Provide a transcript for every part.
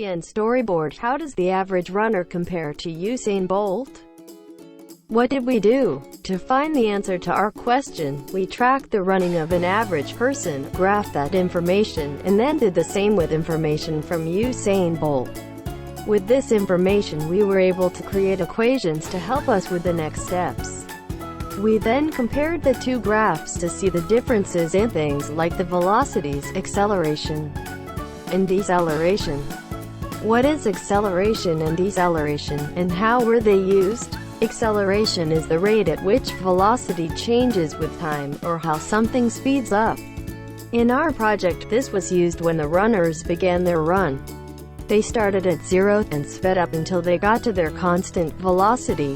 The end storyboard. How does the average runner compare to Usain Bolt? What did we do? To find the answer to our question, we tracked the running of an average person, graphed that information, and then did the same with information from Usain Bolt. With this information we were able to create equations to help us with the next steps. We then compared the two graphs to see the differences in things like the velocities, acceleration, and deceleration. What is acceleration and deceleration, and how were they used? Acceleration is the rate at which velocity changes with time, or how something speeds up. In our project, this was used when the runners began their run. They started at 0 and sped up until they got to their constant velocity.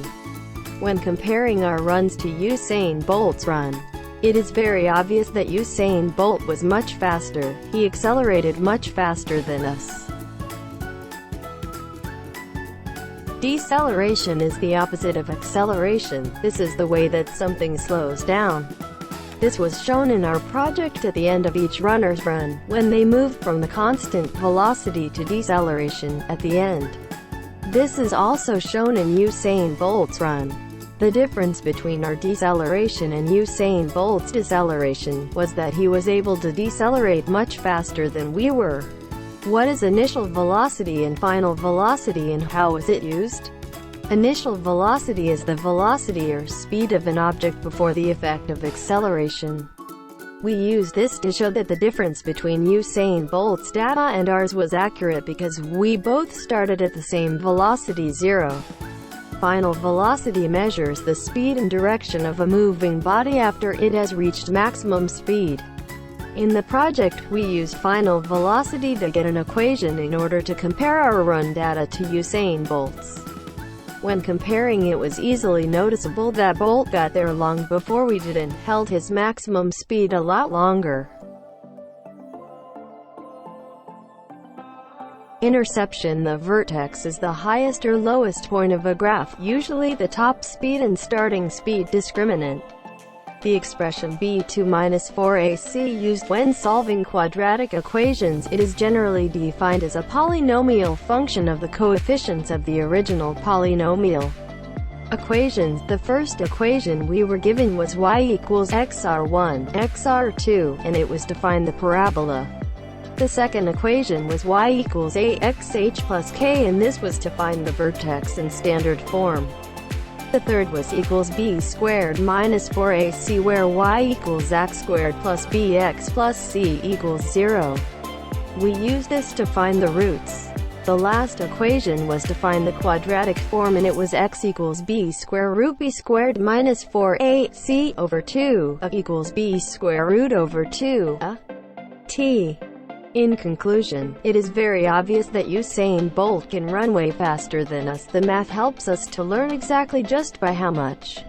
When comparing our runs to Usain Bolt's run, it is very obvious that Usain Bolt was much faster. He accelerated much faster than us. Deceleration is the opposite of acceleration. This is the way that something slows down. This was shown in our project at the end of each runner's run, when they moved from the constant velocity to deceleration at the end. This is also shown in Usain Bolt's run. The difference between our deceleration and Usain Bolt's deceleration was that he was able to decelerate much faster than we were. What is initial velocity and final velocity, and how is it used? Initial velocity is the velocity or speed of an object before the effect of acceleration. We use this to show that the difference between Usain Bolt's data and ours was accurate because we both started at the same velocity 0. Final velocity measures the speed and direction of a moving body after it has reached maximum speed. In the project, we used final velocity to get an equation in order to compare our run data to Usain Bolt's. When comparing, it was easily noticeable that Bolt got there long before we did and held his maximum speed a lot longer. Interception. The vertex is the highest or lowest point of a graph, usually the top speed and starting speed discriminant. The expression b2 minus 4ac used when solving quadratic equations. It is generally defined as a polynomial function of the coefficients of the original polynomial. Equations. The first equation we were given was y equals xr1, xr2, and it was to find the parabola. The second equation was y equals axh plus k, and this was to find the vertex in standard form. The third was equals b squared minus 4ac, where y equals x squared plus bx plus c equals 0. We use this to find the roots. The last equation was to find the quadratic form, and it was x equals b square root b squared minus 4ac over 2 a equals b square root over 2 a t. In conclusion, it is very obvious that Usain Bolt can run way faster than us. The math helps us to learn exactly just by how much.